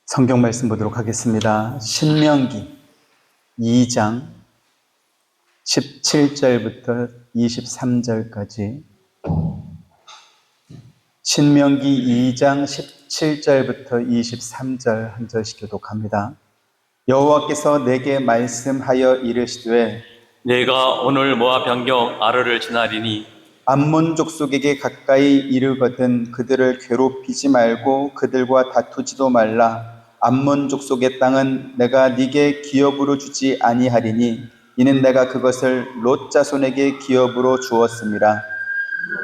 성경 말씀 보도록 하겠습니다. 신명기 2장 17절부터 23절까지. 신명기 2장 17절부터 23절 한 절씩 교독합니다. 여호와께서 내게 말씀하여 이르시되 내가 오늘 모압 변경 아르를 지나리니 암몬 족속에게 가까이 이르거든 그들을 괴롭히지 말고 그들과 다투지도 말라. 암몬 족속의 땅은 내가 네게 기업으로 주지 아니하리니 이는 내가 그것을 롯 자손에게 기업으로 주었음이라.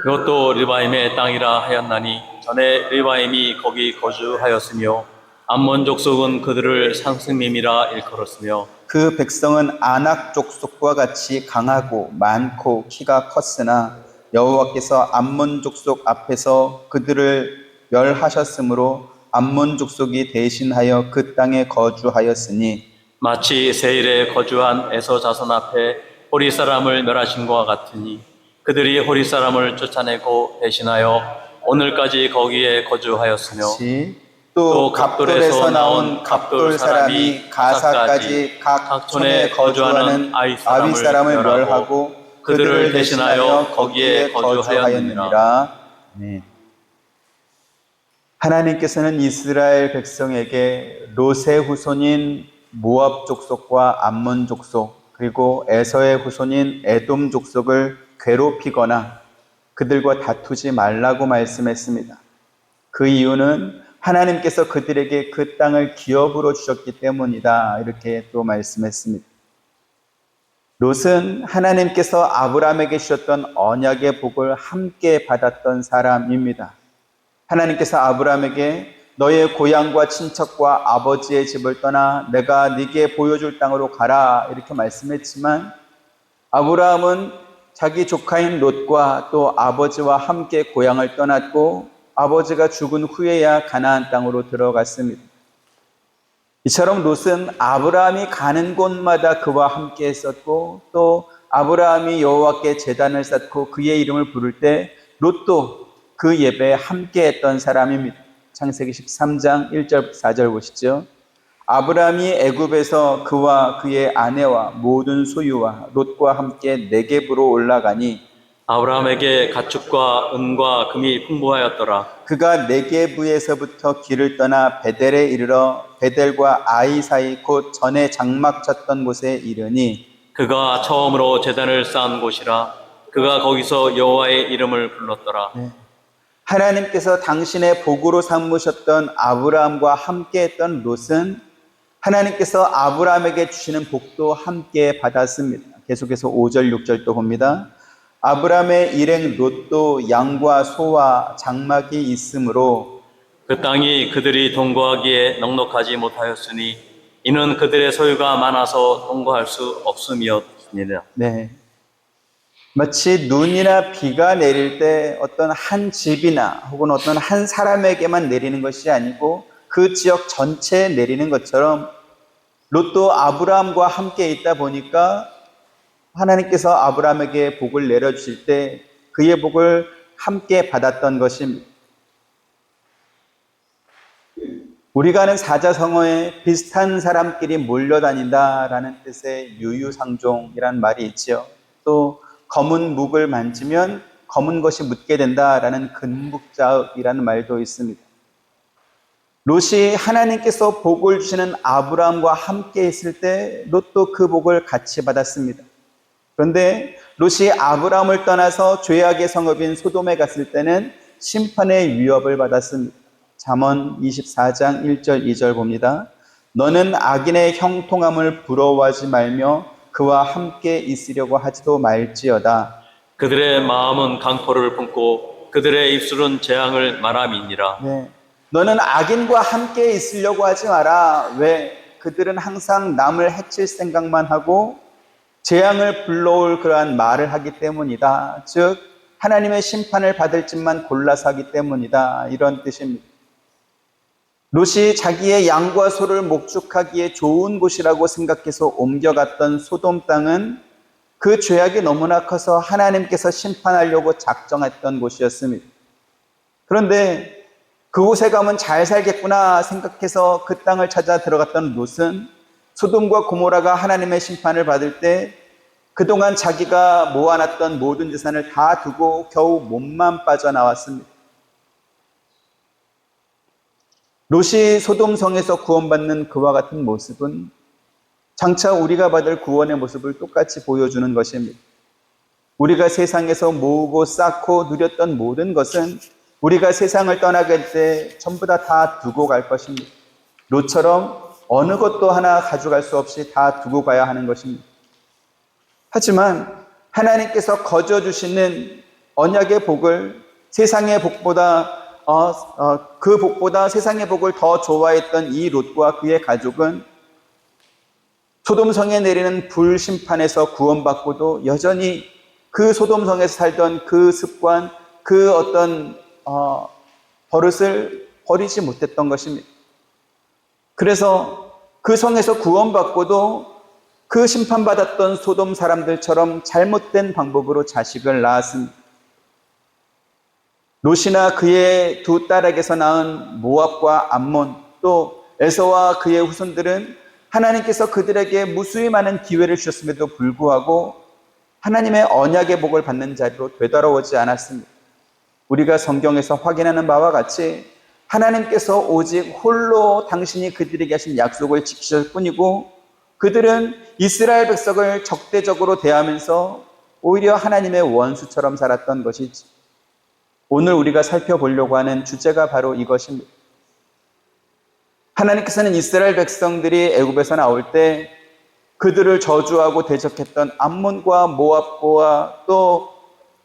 그것도 르바임의 땅이라 하였나니 전에 르바임이 거기 거주하였으며 암몬 족속은 그들을 상승림이라 일컬었으며 그 백성은 아낙 족속과 같이 강하고 많고 키가 컸으나 여호와께서 암몬 족속 앞에서 그들을 멸하셨으므로 암몬 족속이 대신하여 그 땅에 거주하였으니 마치 세일에 거주한 에서 자손 앞에 호리 사람을 멸하신 것과 같으니 그들이 호리 사람을 쫓아내고 대신하여 오늘까지 거기에 거주하였으며 또 갑돌에서 나온 갑돌 사람이 가사까지 각 촌에 거주하는 아위 사람을 멸하고 그들을 대신하여 거기에 거주하였느니라. 네. 하나님께서는 이스라엘 백성에게 롯의 후손인 모압 족속과 암몬 족속 그리고 에서의 후손인 에돔 족속을 괴롭히거나 그들과 다투지 말라고 말씀했습니다. 그 이유는 하나님께서 그들에게 그 땅을 기업으로 주셨기 때문이다, 이렇게 또 말씀했습니다. 롯은 하나님께서 아브라함에게 주셨던 언약의 복을 함께 받았던 사람입니다. 하나님께서 아브라함에게 너의 고향과 친척과 아버지의 집을 떠나 내가 네게 보여줄 땅으로 가라, 이렇게 말씀했지만 아브라함은 자기 조카인 롯과 또 아버지와 함께 고향을 떠났고 아버지가 죽은 후에야 가나안 땅으로 들어갔습니다. 이처럼 롯은 아브라함이 가는 곳마다 그와 함께 했었고 또 아브라함이 여호와께 제단을 쌓고 그의 이름을 부를 때 롯도 그 예배에 함께 했던 사람입니다. 창세기 13장 1절 4절 보시죠. 아브라함이 애굽에서 그와 그의 아내와 모든 소유와 롯과 함께 네겝으로 올라가니 아브라함에게 가축과 은과 금이 풍부하였더라. 그가 네겝에서부터 길을 떠나 베델에 이르러 베델과 아이 사이 곧 전에 장막 쳤던 곳에 이르니 그가 처음으로 제단을 쌓은 곳이라. 그가 거기서 여호와의 이름을 불렀더라. 하나님께서 당신의 복으로 삼으셨던 아브라함과 함께했던 롯은 하나님께서 아브라함에게 주시는 복도 함께 받았습니다. 계속해서 5절 6절도 봅니다. 아브라함의 일행 롯도 양과 소와 장막이 있으므로 그 땅이 그들이 동거하기에 넉넉하지 못하였으니 이는 그들의 소유가 많아서 동거할 수 없음이었습니다. 네. 마치 눈이나 비가 내릴 때 어떤 한 집이나 혹은 어떤 한 사람에게만 내리는 것이 아니고 그 지역 전체에 내리는 것처럼 롯도 아브라함과 함께 있다 보니까 하나님께서 아브라함에게 복을 내려주실 때 그의 복을 함께 받았던 것입니다. 우리가 아는 사자성어에 비슷한 사람끼리 몰려다닌다라는 뜻의 유유상종이라는 말이 있지요. 또 검은 묵을 만지면 검은 것이 묻게 된다라는 근묵자이라는 말도 있습니다. 롯이 하나님께서 복을 주시는 아브라함과 함께 있을 때 롯도 그 복을 같이 받았습니다. 그런데 롯이 아브라함을 떠나서 죄악의 성읍인 소돔에 갔을 때는 심판의 위협을 받았습니다. 잠언 24장 1절 2절 봅니다. 너는 악인의 형통함을 부러워하지 말며 그와 함께 있으려고 하지도 말지어다. 그들의 마음은 강포를 품고 그들의 입술은 재앙을 말함이니라. 네. 너는 악인과 함께 있으려고 하지 마라. 왜? 그들은 항상 남을 해칠 생각만 하고 재앙을 불러올 그러한 말을 하기 때문이다. 즉 하나님의 심판을 받을 짓만 골라서 하기 때문이다, 이런 뜻입니다. 롯이 자기의 양과 소를 목축하기에 좋은 곳이라고 생각해서 옮겨갔던 소돔 땅은 그 죄악이 너무나 커서 하나님께서 심판하려고 작정했던 곳이었습니다. 그런데 그곳에 가면 잘 살겠구나 생각해서 그 땅을 찾아 들어갔던 롯은 소돔과 고모라가 하나님의 심판을 받을 때 그동안 자기가 모아놨던 모든 재산을 다 두고 겨우 몸만 빠져나왔습니다. 롯이 소돔성에서 구원받는 그와 같은 모습은 장차 우리가 받을 구원의 모습을 똑같이 보여주는 것입니다. 우리가 세상에서 모으고 쌓고 누렸던 모든 것은 우리가 세상을 떠나게 될 때 전부 다 두고 갈 것입니다. 롯처럼 어느 것도 하나 가져갈 수 없이 다 두고 가야 하는 것입니다. 하지만 하나님께서 거저 주시는 언약의 복을 세상의 복보다 그 복보다 세상의 복을 더 좋아했던 이 롯과 그의 가족은 소돔성에 내리는 불심판에서 구원받고도 여전히 그 소돔성에서 살던 그 습관, 그 어떤 버릇을 버리지 못했던 것입니다. 그래서 그 성에서 구원받고도 그 심판받았던 소돔 사람들처럼 잘못된 방법으로 자식을 낳았습니다. 롯이나 그의 두 딸에게서 낳은 모압과 암몬, 또 에서와 그의 후손들은 하나님께서 그들에게 무수히 많은 기회를 주셨음에도 불구하고 하나님의 언약의 복을 받는 자리로 되돌아오지 않았습니다. 우리가 성경에서 확인하는 바와 같이 하나님께서 오직 홀로 당신이 그들에게 하신 약속을 지키셨을 뿐이고 그들은 이스라엘 백성을 적대적으로 대하면서 오히려 하나님의 원수처럼 살았던 것이지. 오늘 우리가 살펴보려고 하는 주제가 바로 이것입니다. 하나님께서는 이스라엘 백성들이 애굽에서 나올 때 그들을 저주하고 대적했던 암몬과 모압과 또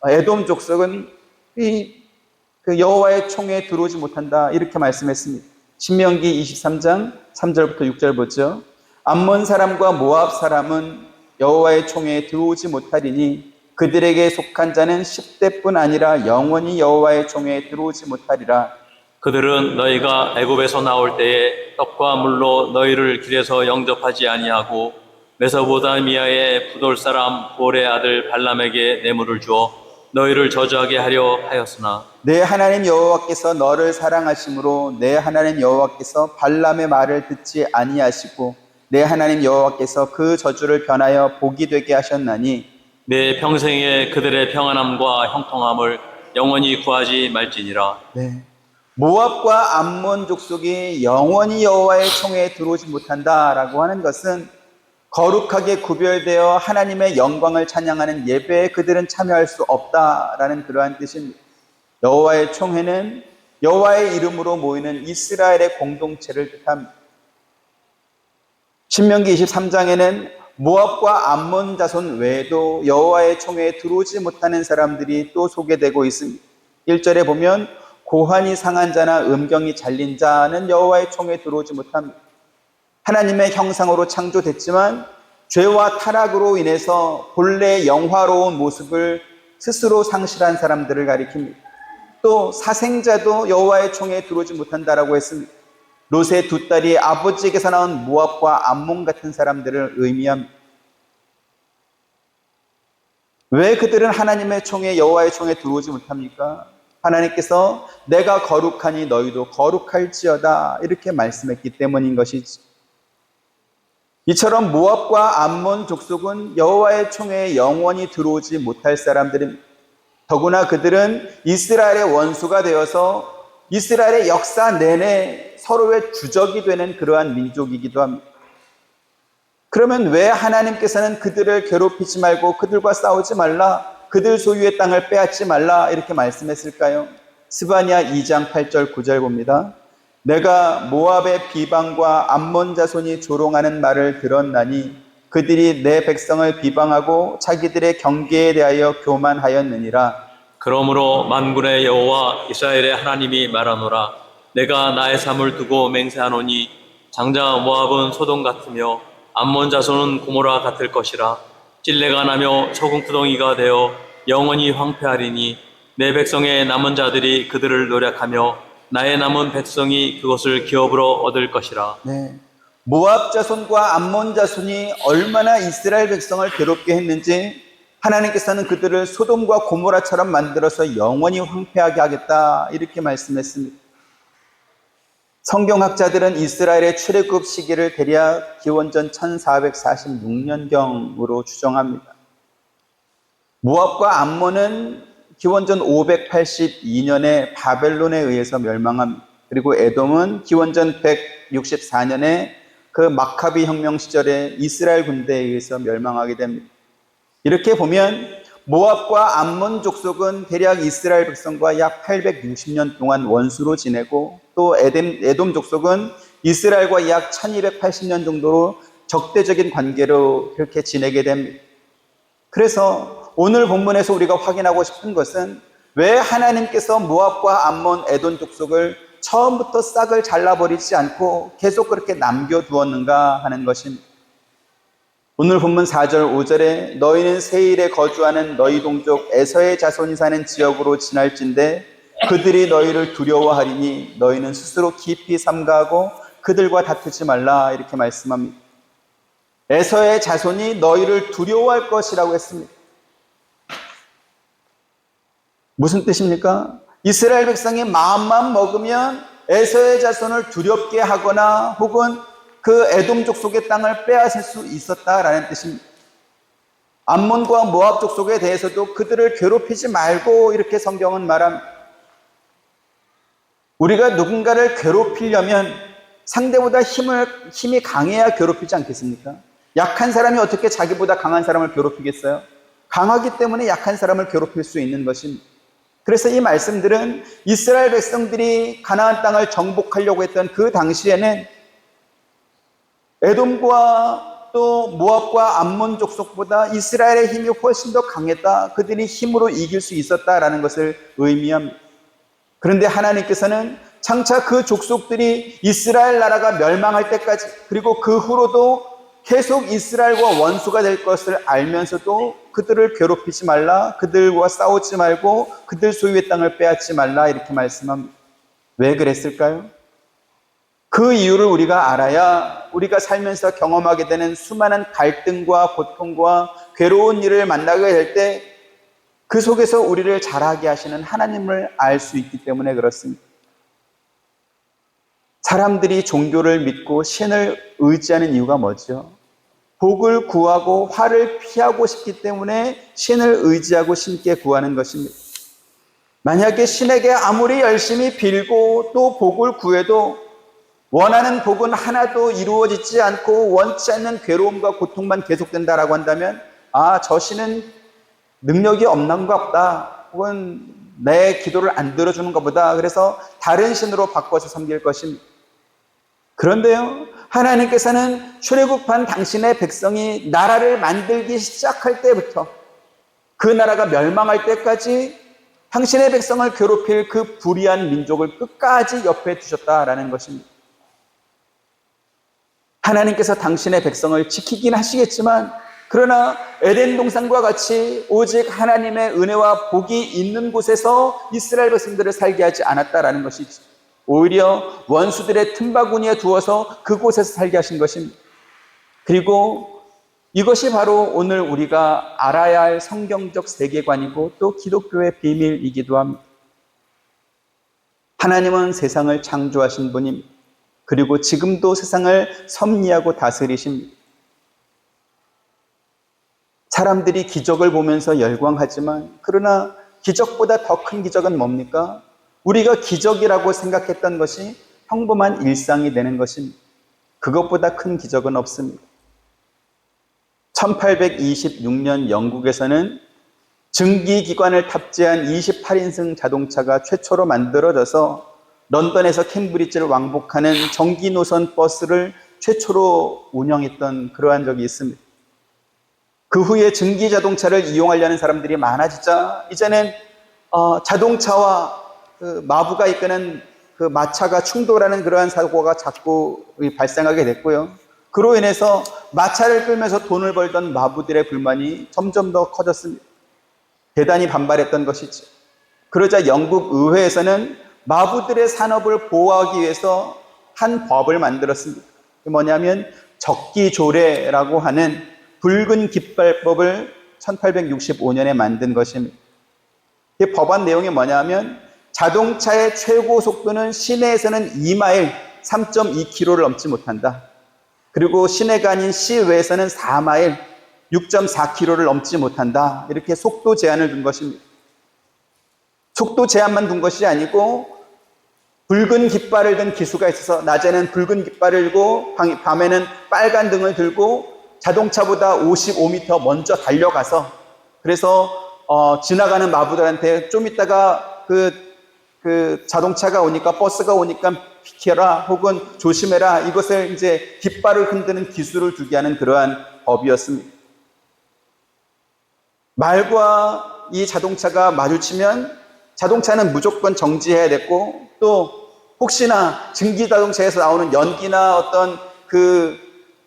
에돔 족속은 그 여호와의 총에 들어오지 못한다 이렇게 말씀했습니다. 신명기 23장 3절부터 6절 보죠. 암몬 사람과 모압 사람은 여호와의 총에 들어오지 못하리니 그들에게 속한 자는 10대뿐 아니라 영원히 여호와의 총에 들어오지 못하리라. 그들은 너희가 애굽에서 나올 때에 떡과 물로 너희를 길에서 영접하지 아니하고 메소포타미아의 부돌 사람 볼의 아들 발람에게 뇌물을 주어 너희를 저주하게 하려 하였으나 내 하나님 여호와께서 너를 사랑하심으로 내 하나님 여호와께서 발람의 말을 듣지 아니하시고 내 하나님 여호와께서 그 저주를 변하여 복이 되게 하셨나니 내 평생에 그들의 평안함과 형통함을 영원히 구하지 말지니라. 네. 모압과 암몬 족속이 영원히 여호와의 총에 들어오지 못한다라고 하는 것은 거룩하게 구별되어 하나님의 영광을 찬양하는 예배에 그들은 참여할 수 없다라는 그러한 뜻입니다. 여호와의 총회는 여호와의 이름으로 모이는 이스라엘의 공동체를 뜻합니다. 신명기 23장에는 모압과 암몬 자손 외에도 여호와의 총회에 들어오지 못하는 사람들이 또 소개되고 있습니다. 1절에 보면 고환이 상한 자나 음경이 잘린 자는 여호와의 총회에 들어오지 못합니다. 하나님의 형상으로 창조됐지만 죄와 타락으로 인해서 본래 영화로운 모습을 스스로 상실한 사람들을 가리킵니다. 또 사생자도 여호와의 총회에 들어오지 못한다라고 했습니다. 롯의 두 딸이 아버지에게서 나온 모압과 암몬 같은 사람들을 의미합니다. 왜 그들은 하나님의 총회, 여호와의 총회에 들어오지 못합니까? 하나님께서 내가 거룩하니 너희도 거룩할지어다 이렇게 말씀했기 때문인 것이지. 이처럼 모압과 암몬 족속은 여호와의 총회에 영원히 들어오지 못할 사람들입니다. 더구나 그들은 이스라엘의 원수가 되어서 이스라엘의 역사 내내 서로의 주적이 되는 그러한 민족이기도 합니다. 그러면 왜 하나님께서는 그들을 괴롭히지 말고 그들과 싸우지 말라, 그들 소유의 땅을 빼앗지 말라 이렇게 말씀했을까요? 스바냐 2장 8절 9절 봅니다. 내가 모압의 비방과 암몬 자손이 조롱하는 말을 들었나니 그들이 내 백성을 비방하고 자기들의 경계에 대하여 교만하였느니라. 그러므로 만군의 여호와 이스라엘의 하나님이 말하노라. 내가 나의 삶을 두고 맹세하노니 장자 모압은 소돔 같으며 암몬 자손은 고모라 같을 것이라. 찔레가 나며 소금구덩이가 되어 영원히 황폐하리니 내 백성의 남은 자들이 그들을 노력하며 나의 남은 백성이 그것을 기업으로 얻을 것이라. 네. 모압 자손과 암몬 자손이 얼마나 이스라엘 백성을 괴롭게 했는지 하나님께서는 그들을 소돔과 고모라처럼 만들어서 영원히 황폐하게 하겠다 이렇게 말씀했습니다. 성경학자들은 이스라엘의 출애굽 시기를 대략 기원전 1446년경으로 추정합니다. 모압과 암몬은 기원전 582년에 바벨론에 의해서 멸망합니다. 그리고 에돔은 기원전 164년에 그 마카비 혁명 시절에 이스라엘 군대에 의해서 멸망하게 됩니다. 이렇게 보면 모압과 암몬 족속은 대략 이스라엘 백성과 약 860년 동안 원수로 지내고, 또 에돔 족속은 이스라엘과 약 1280년 정도로 적대적인 관계로 그렇게 지내게 됩니다. 그래서 오늘 본문에서 우리가 확인하고 싶은 것은 왜 하나님께서 모압과 암몬, 에돔 족속을 처음부터 싹을 잘라버리지 않고 계속 그렇게 남겨두었는가 하는 것입니다. 오늘 본문 4절 5절에 너희는 세일에 거주하는 너희 동족 에서의 자손이 사는 지역으로 지날진대 그들이 너희를 두려워하리니 너희는 스스로 깊이 삼가하고 그들과 다투지 말라, 이렇게 말씀합니다. 에서의 자손이 너희를 두려워할 것이라고 했습니다. 무슨 뜻입니까? 이스라엘 백성이 마음만 먹으면 에서의 자손을 두렵게 하거나 혹은 그 에돔 족속의 땅을 빼앗을 수 있었다라는 뜻입니다. 암몬과 모압 족속에 대해서도 그들을 괴롭히지 말고 이렇게 성경은 말합니다. 우리가 누군가를 괴롭히려면 상대보다 힘이 강해야 괴롭히지 않겠습니까? 약한 사람이 어떻게 자기보다 강한 사람을 괴롭히겠어요? 강하기 때문에 약한 사람을 괴롭힐 수 있는 것입니다. 그래서 이 말씀들은 이스라엘 백성들이 가나안 땅을 정복하려고 했던 그 당시에는 에돔과 또 모압과 암몬 족속보다 이스라엘의 힘이 훨씬 더 강했다, 그들이 힘으로 이길 수 있었다라는 것을 의미합니다. 그런데 하나님께서는 장차 그 족속들이 이스라엘 나라가 멸망할 때까지, 그리고 그 후로도 계속 이스라엘과 원수가 될 것을 알면서도 그들을 괴롭히지 말라, 그들과 싸우지 말고 그들 소유의 땅을 빼앗지 말라, 이렇게 말씀합니다. 왜 그랬을까요? 그 이유를 우리가 알아야 우리가 살면서 경험하게 되는 수많은 갈등과 고통과 괴로운 일을 만나게 될 때 그 속에서 우리를 자라게 하시는 하나님을 알 수 있기 때문에 그렇습니다. 사람들이 종교를 믿고 신을 의지하는 이유가 뭐죠? 복을 구하고 화를 피하고 싶기 때문에 신을 의지하고 신께 구하는 것입니다. 만약에 신에게 아무리 열심히 빌고 또 복을 구해도 원하는 복은 하나도 이루어지지 않고 원치 않는 괴로움과 고통만 계속된다라고 한다면, 저 신은 능력이 없는가 보다, 혹은 내 기도를 안 들어주는 것보다, 그래서 다른 신으로 바꿔서 섬길 것입니다. 그런데요, 하나님께서는 출애굽한 당신의 백성이 나라를 만들기 시작할 때부터 그 나라가 멸망할 때까지 당신의 백성을 괴롭힐 그 불의한 민족을 끝까지 옆에 두셨다라는 것입니다. 하나님께서 당신의 백성을 지키긴 하시겠지만, 그러나 에덴 동산과 같이 오직 하나님의 은혜와 복이 있는 곳에서 이스라엘 백성들을 살게 하지 않았다라는 것이죠. 오히려 원수들의 틈바구니에 두어서 그곳에서 살게 하신 것입니다. 그리고 이것이 바로 오늘 우리가 알아야 할 성경적 세계관이고 또 기독교의 비밀이기도 합니다. 하나님은 세상을 창조하신 분입니다. 그리고 지금도 세상을 섭리하고 다스리십니다. 사람들이 기적을 보면서 열광하지만, 그러나 기적보다 더 큰 기적은 뭡니까? 우리가 기적이라고 생각했던 것이 평범한 일상이 되는 것입니다. 그것보다 큰 기적은 없습니다. 1826년 영국에서는 증기기관을 탑재한 28인승 자동차가 최초로 만들어져서 런던에서 캠브리지를 왕복하는 전기 노선 버스를 최초로 운영했던 그러한 적이 있습니다. 그 후에 증기 자동차를 이용하려는 사람들이 많아지자 이제는 자동차와 그 마부가 이끄는 그 마차가 충돌하는 그러한 사고가 자꾸 발생하게 됐고요. 그로 인해서 마차를 끌면서 돈을 벌던 마부들의 불만이 점점 더 커졌습니다. 대단히 반발했던 것이죠. 그러자 영국 의회에서는 마부들의 산업을 보호하기 위해서 한 법을 만들었습니다. 그게 뭐냐면 적기조례라고 하는 붉은 깃발법을 1865년에 만든 것입니다. 이 법안 내용이 뭐냐면 자동차의 최고 속도는 시내에서는 2마일, 3.2km를 넘지 못한다. 그리고 시내가 아닌 시외에서는 4마일, 6.4km를 넘지 못한다. 이렇게 속도 제한을 둔 것입니다. 속도 제한만 둔 것이 아니고 붉은 깃발을 든 기수가 있어서 낮에는 붉은 깃발을 들고 밤에는 빨간 등을 들고 자동차보다 55m 먼저 달려가서 그래서 지나가는 마부들한테 좀 있다가 그 자동차가 오니까 버스가 오니까 비켜라 혹은 조심해라 이것을 이제 깃발을 흔드는 기수를 두게 하는 그러한 법이었습니다. 말과 이 자동차가 마주치면 자동차는 무조건 정지해야 됐고 또 혹시나 증기 자동차에서 나오는 연기나 어떤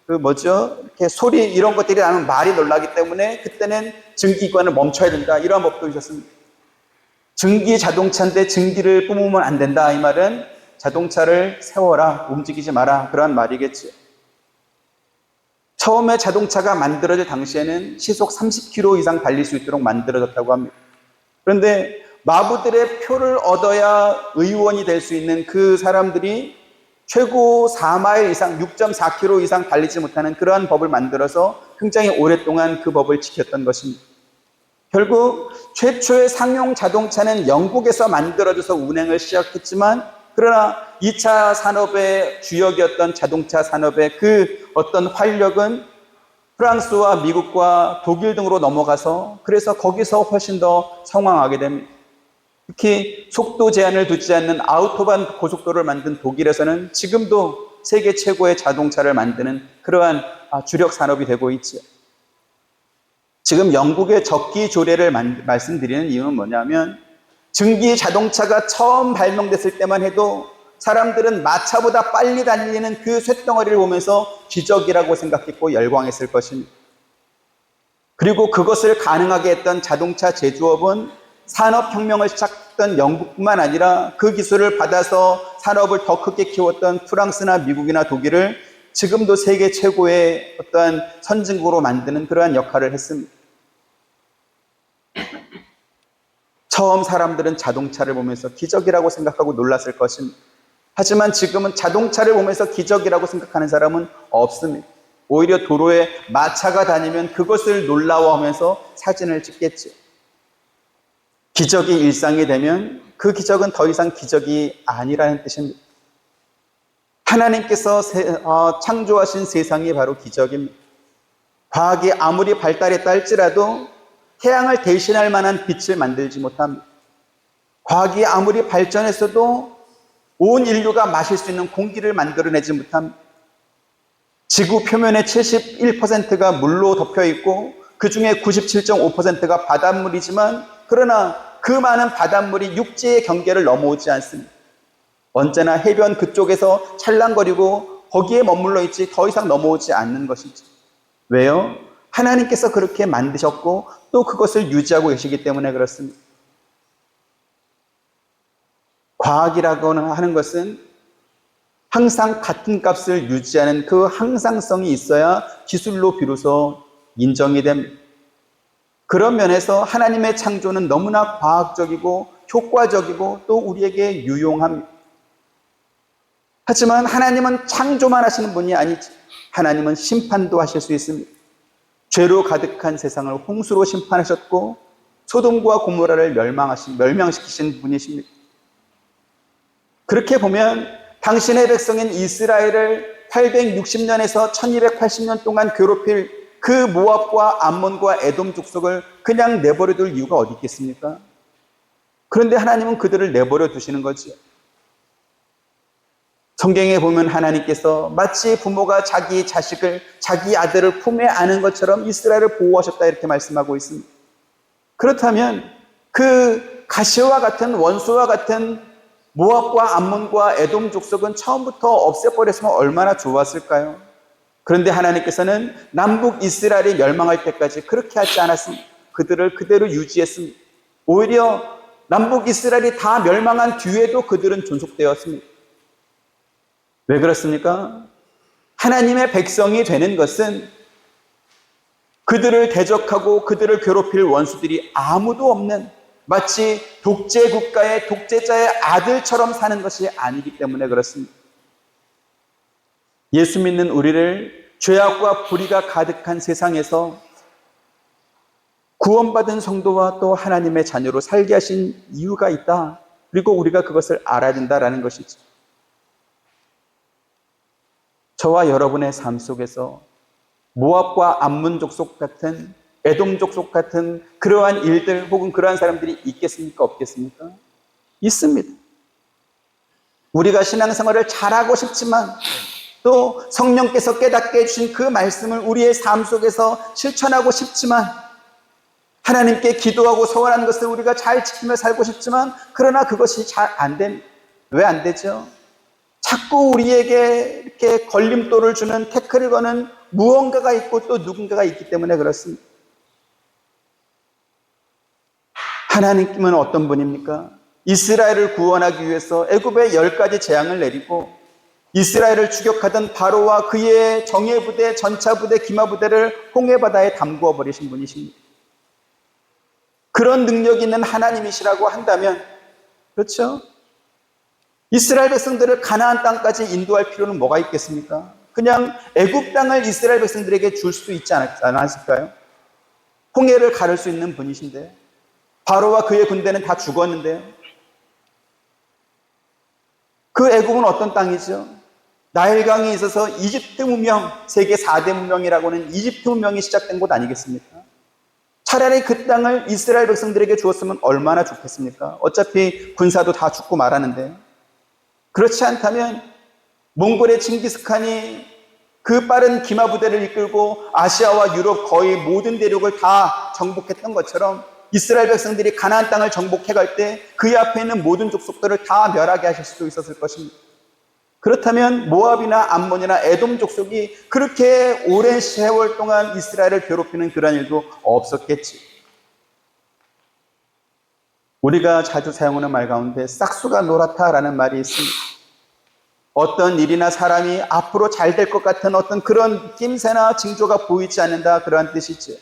이렇게 소리 이런 것들이 나면 말이 놀라기 때문에 그때는 증기관을 멈춰야 된다. 이러한 법도 있었습니다. 증기 자동차인데 증기를 뿜으면 안 된다. 이 말은 자동차를 세워라, 움직이지 마라. 그러한 말이겠죠. 처음에 자동차가 만들어질 당시에는 시속 30km 이상 달릴 수 있도록 만들어졌다고 합니다. 그런데 마부들의 표를 얻어야 의원이 될 수 있는 그 사람들이 최고 4마일 이상, 6.4km 이상 달리지 못하는 그러한 법을 만들어서 굉장히 오랫동안 그 법을 지켰던 것입니다. 결국 최초의 상용 자동차는 영국에서 만들어져서 운행을 시작했지만 그러나 2차 산업의 주역이었던 자동차 산업의 그 어떤 활력은 프랑스와 미국과 독일 등으로 넘어가서 그래서 거기서 훨씬 더 성황하게 됩니다. 특히 속도 제한을 두지 않는 아우토반 고속도로를 만든 독일에서는 지금도 세계 최고의 자동차를 만드는 그러한 주력 산업이 되고 있죠. 지금 영국의 적기 조례를 말씀드리는 이유는 뭐냐면 증기 자동차가 처음 발명됐을 때만 해도 사람들은 마차보다 빨리 달리는 그 쇳덩어리를 보면서 기적이라고 생각했고 열광했을 것입니다. 그리고 그것을 가능하게 했던 자동차 제조업은 산업혁명을 시작했던 영국뿐만 아니라 그 기술을 받아서 산업을 더 크게 키웠던 프랑스나 미국이나 독일을 지금도 세계 최고의 어떤 선진국으로 만드는 그러한 역할을 했습니다. 처음 사람들은 자동차를 보면서 기적이라고 생각하고 놀랐을 것입니다. 하지만 지금은 자동차를 보면서 기적이라고 생각하는 사람은 없습니다. 오히려 도로에 마차가 다니면 그것을 놀라워하면서 사진을 찍겠죠. 기적이 일상이 되면 그 기적은 더 이상 기적이 아니라는 뜻입니다. 하나님께서 창조하신 세상이 바로 기적입니다. 과학이 아무리 발달했다 할지라도 태양을 대신할 만한 빛을 만들지 못합니다. 과학이 아무리 발전했어도 온 인류가 마실 수 있는 공기를 만들어내지 못합니다. 지구 표면의 71%가 물로 덮여 있고 그 중에 97.5%가 바닷물이지만 그러나 그 많은 바닷물이 육지의 경계를 넘어오지 않습니다. 언제나 해변 그쪽에서 찰랑거리고 거기에 머물러 있지 더 이상 넘어오지 않는 것이죠. 왜요? 하나님께서 그렇게 만드셨고 또 그것을 유지하고 계시기 때문에 그렇습니다. 과학이라고 하는 것은 항상 같은 값을 유지하는 그 항상성이 있어야 기술로 비로소 인정이 됩니다. 그런 면에서 하나님의 창조는 너무나 과학적이고 효과적이고 또 우리에게 유용합니다. 하지만 하나님은 창조만 하시는 분이 아니지. 하나님은 심판도 하실 수 있습니다. 죄로 가득한 세상을 홍수로 심판하셨고 소돔과 고모라를 멸망시키신 분이십니다. 그렇게 보면 당신의 백성인 이스라엘을 860년에서 1280년 동안 괴롭힐 그 모압과 암몬과 에돔 족속을 그냥 내버려 둘 이유가 어디 있겠습니까? 그런데 하나님은 그들을 내버려 두시는 거죠. 성경에 보면 하나님께서 마치 부모가 자기 자식을, 자기 아들을 품에 안은 것처럼 이스라엘을 보호하셨다 이렇게 말씀하고 있습니다. 그렇다면 그 가시와 같은 원수와 같은 모압과 암몬과 에돔 족속은 처음부터 없애버렸으면 얼마나 좋았을까요? 그런데 하나님께서는 남북 이스라엘이 멸망할 때까지 그렇게 하지 않았습니다. 그들을 그대로 유지했습니다. 오히려 남북 이스라엘이 다 멸망한 뒤에도 그들은 존속되었습니다. 왜 그렇습니까? 하나님의 백성이 되는 것은 그들을 대적하고 그들을 괴롭힐 원수들이 아무도 없는 마치 독재 국가의 독재자의 아들처럼 사는 것이 아니기 때문에 그렇습니다. 예수 믿는 우리를 죄악과 불의가 가득한 세상에서 구원받은 성도와 또 하나님의 자녀로 살게 하신 이유가 있다. 그리고 우리가 그것을 알아야 된다라는 것이죠. 저와 여러분의 삶 속에서 모압과 암몬 족속 같은, 에돔 족속 같은 그러한 일들 혹은 그러한 사람들이 있겠습니까? 없겠습니까? 있습니다. 우리가 신앙생활을 잘하고 싶지만 또 성령께서 깨닫게 해주신 그 말씀을 우리의 삶 속에서 실천하고 싶지만, 하나님께 기도하고 소원하는 것을 우리가 잘 지키며 살고 싶지만, 그러나 그것이 잘 안 됩니다. 왜 안 되죠? 자꾸 우리에게 이렇게 걸림돌을 주는, 태클을 거는 무언가가 있고 또 누군가가 있기 때문에 그렇습니다. 하나님은 어떤 분입니까? 이스라엘을 구원하기 위해서 애굽에 10가지 재앙을 내리고 이스라엘을 추격하던 바로와 그의 정예부대, 전차부대, 기마부대를 홍해바다에 담그어 버리신 분이십니다. 그런 능력이 있는 하나님이시라고 한다면, 그렇죠? 이스라엘 백성들을 가나안 땅까지 인도할 필요는 뭐가 있겠습니까? 그냥 애굽 땅을 이스라엘 백성들에게 줄 수 있지 않았을까요? 홍해를 가를 수 있는 분이신데, 바로와 그의 군대는 다 죽었는데요. 그 애굽은 어떤 땅이죠? 나일강이 있어서 이집트 문명, 세계 4대 문명이라고는 이집트 문명이 시작된 곳 아니겠습니까? 차라리 그 땅을 이스라엘 백성들에게 주었으면 얼마나 좋겠습니까? 어차피 군사도 다 죽고 말하는데. 그렇지 않다면 몽골의 칭기스칸이 그 빠른 기마부대를 이끌고 아시아와 유럽 거의 모든 대륙을 다 정복했던 것처럼 이스라엘 백성들이 가나안 땅을 정복해 갈 때 그 앞에 있는 모든 족속들을 다 멸하게 하실 수도 있었을 것입니다. 그렇다면 모압이나 암몬이나 에돔 족속이 그렇게 오랜 세월 동안 이스라엘을 괴롭히는 그런 일도 없었겠지. 우리가 자주 사용하는 말 가운데 싹수가 노랗다라는 말이 있습니다. 어떤 일이나 사람이 앞으로 잘 될 것 같은 어떤 그런 낌새나 징조가 보이지 않는다, 그러한 뜻이죠.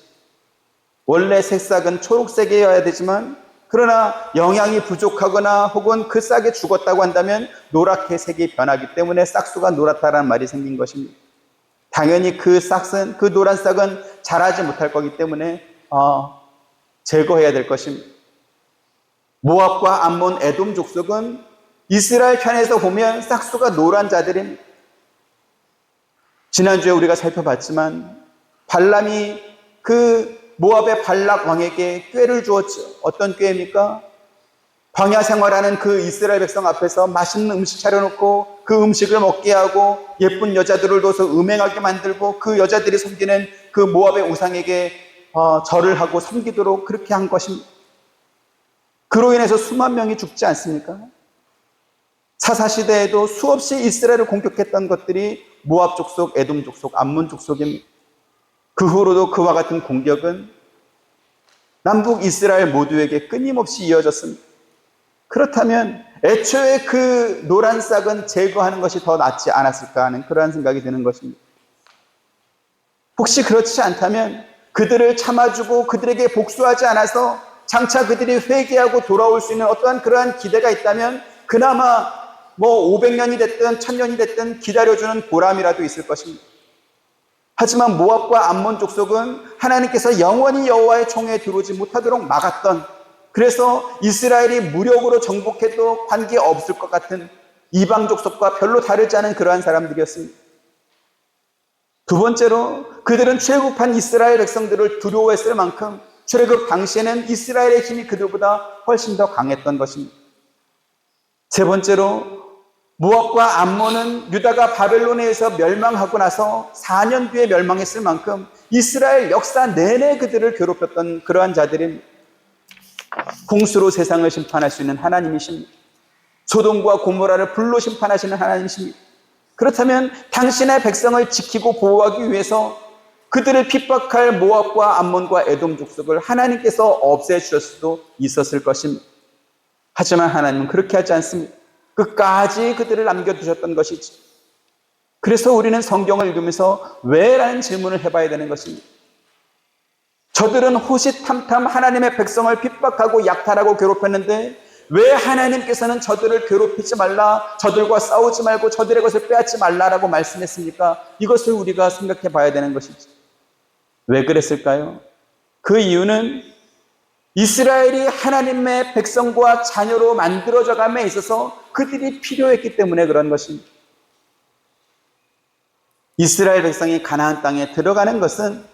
원래 새싹은 초록색이어야 되지만, 그러나 영양이 부족하거나 혹은 그 싹이 죽었다고 한다면 노랗게 색이 변하기 때문에 싹수가 노랗다라는 말이 생긴 것입니다. 당연히 그 싹은, 그 노란 싹은 자라지 못할 거기 때문에 제거해야 될 것입니다. 모압과 암몬, 에돔 족속은 이스라엘 편에서 보면 싹수가 노란 자들입니다. 지난주에 우리가 살펴봤지만 발람이 그 모압의 발락 왕에게 꾀를 주었죠. 어떤 꾀입니까? 광야 생활하는 그 이스라엘 백성 앞에서 맛있는 음식 차려놓고 그 음식을 먹게 하고 예쁜 여자들을 둬서 음행하게 만들고 그 여자들이 섬기는 그 모압의 우상에게 절을 하고 섬기도록 그렇게 한 것입니다. 그로 인해서 수만 명이 죽지 않습니까? 사사시대에도 수없이 이스라엘을 공격했던 것들이 모압 족속, 에돔 족속, 암몬 족속입니다. 그 후로도 그와 같은 공격은 남북 이스라엘 모두에게 끊임없이 이어졌습니다. 그렇다면 애초에 그 노란 싹은 제거하는 것이 더 낫지 않았을까 하는 그러한 생각이 드는 것입니다. 혹시 그렇지 않다면 그들을 참아주고 그들에게 복수하지 않아서 장차 그들이 회개하고 돌아올 수 있는 어떠한 그러한 기대가 있다면 그나마 500년이 됐든 1000년이 됐든 기다려주는 보람이라도 있을 것입니다. 하지만 모압과 암몬 족속은 하나님께서 영원히 여호와의 총회에 들어오지 못하도록 막았던, 그래서 이스라엘이 무력으로 정복해도 관계없을 것 같은 이방 족속과 별로 다르지 않은 그러한 사람들이었습니다. 두 번째로 그들은 출애굽한 이스라엘 백성들을 두려워했을 만큼 출애굽 당시에는 이스라엘의 힘이 그들보다 훨씬 더 강했던 것입니다. 세 번째로 모압과 암몬은 유다가 바벨론에 의해서 멸망하고 나서 4년 뒤에 멸망했을 만큼 이스라엘 역사 내내 그들을 괴롭혔던 그러한 자들입니다. 홍수로 세상을 심판할 수 있는 하나님이십니다. 소돔과 고모라를 불로 심판하시는 하나님이십니다. 그렇다면 당신의 백성을 지키고 보호하기 위해서 그들을 핍박할 모압과 암몬과 에돔 족속을 하나님께서 없애주실 수도 있었을 것입니다. 하지만 하나님은 그렇게 하지 않습니다. 끝까지 그들을 남겨두셨던 것이지. 그래서 우리는 성경을 읽으면서 왜? 라는 질문을 해봐야 되는 것입니다. 저들은 호시탐탐 하나님의 백성을 핍박하고 약탈하고 괴롭혔는데 왜 하나님께서는 저들을 괴롭히지 말라, 저들과 싸우지 말고 저들의 것을 빼앗지 말라라고 말씀했습니까? 이것을 우리가 생각해 봐야 되는 것이죠. 왜 그랬을까요? 그 이유는 이스라엘이 하나님의 백성과 자녀로 만들어져 감에 있어서 그들이 필요했기 때문에 그런 것입니다. 이스라엘 백성이 가나안 땅에 들어가는 것은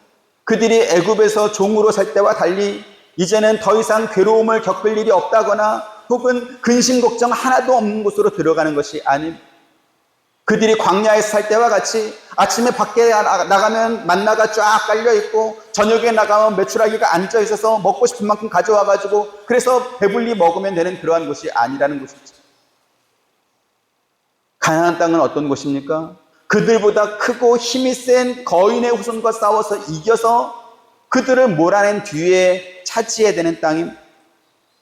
그들이 애굽에서 종으로 살 때와 달리 이제는 더 이상 괴로움을 겪을 일이 없다거나 혹은 근심 걱정 하나도 없는 곳으로 들어가는 것이 아닙니다. 그들이 광야에서 살 때와 같이 아침에 밖에 나가면 만나가 쫙 깔려있고 저녁에 나가면 메추라기가 앉아있어서 먹고 싶은 만큼 가져와가지고 그래서 배불리 먹으면 되는 그러한 곳이 아니라는 것이죠. 가나안 땅은 어떤 곳입니까? 그들보다 크고 힘이 센 거인의 후손과 싸워서 이겨서 그들을 몰아낸 뒤에 차지해야 되는 땅입니다.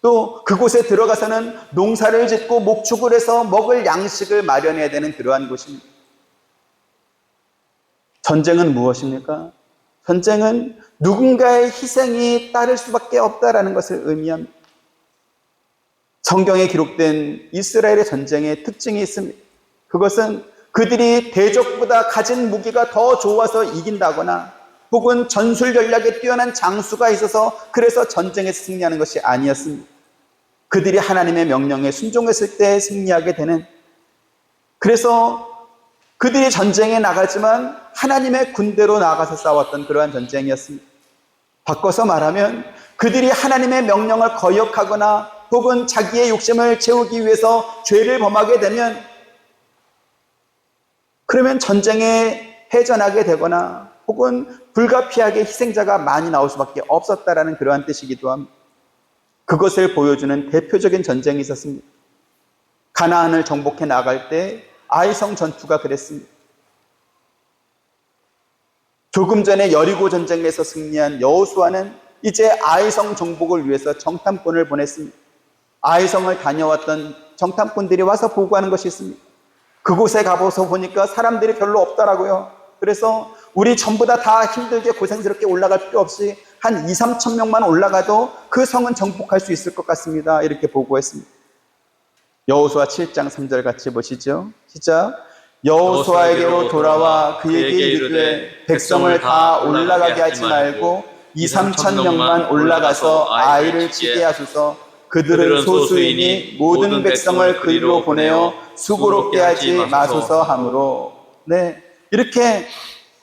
또 그곳에 들어가서는 농사를 짓고 목축을 해서 먹을 양식을 마련해야 되는 그러한 곳입니다. 전쟁은 무엇입니까? 전쟁은 누군가의 희생이 따를 수밖에 없다라는 것을 의미합니다. 성경에 기록된 이스라엘의 전쟁의 특징이 있습니다. 그것은 그들이 대적보다 가진 무기가 더 좋아서 이긴다거나 혹은 전술 전략에 뛰어난 장수가 있어서 그래서 전쟁에서 승리하는 것이 아니었습니다. 그들이 하나님의 명령에 순종했을 때 승리하게 되는, 그래서 그들이 전쟁에 나가지만 하나님의 군대로 나가서 싸웠던 그러한 전쟁이었습니다. 바꿔서 말하면 그들이 하나님의 명령을 거역하거나 혹은 자기의 욕심을 채우기 위해서 죄를 범하게 되면 그러면 전쟁에 패전하게 되거나 혹은 불가피하게 희생자가 많이 나올 수밖에 없었다라는 그러한 뜻이기도 합니다. 그것을 보여주는 대표적인 전쟁이 있었습니다. 가나안을 정복해 나갈 때 아이성 전투가 그랬습니다. 조금 전에 여리고 전쟁에서 승리한 여호수아는 이제 아이성 정복을 위해서 정탐꾼을 보냈습니다. 아이성을 다녀왔던 정탐꾼들이 와서 보고하는 것이 있습니다. 그곳에 가보서 보니까 사람들이 별로 없더라고요. 그래서 우리 전부 다 힘들게 고생스럽게 올라갈 필요 없이 한 2, 3천 명만 올라가도 그 성은 정복할 수 있을 것 같습니다. 이렇게 보고했습니다. 여호수아 7장 3절 같이 보시죠. 시작. 여호수아에게로 돌아와 그에게 이르되 백성을 다 올라가게 하지 말고 2, 3천 명만 올라가서 아이를 치게 하소서. 그들은 소수이니 모든 백성을 그리로 보내어 수고롭게 하지 마소서 하므로. 네, 이렇게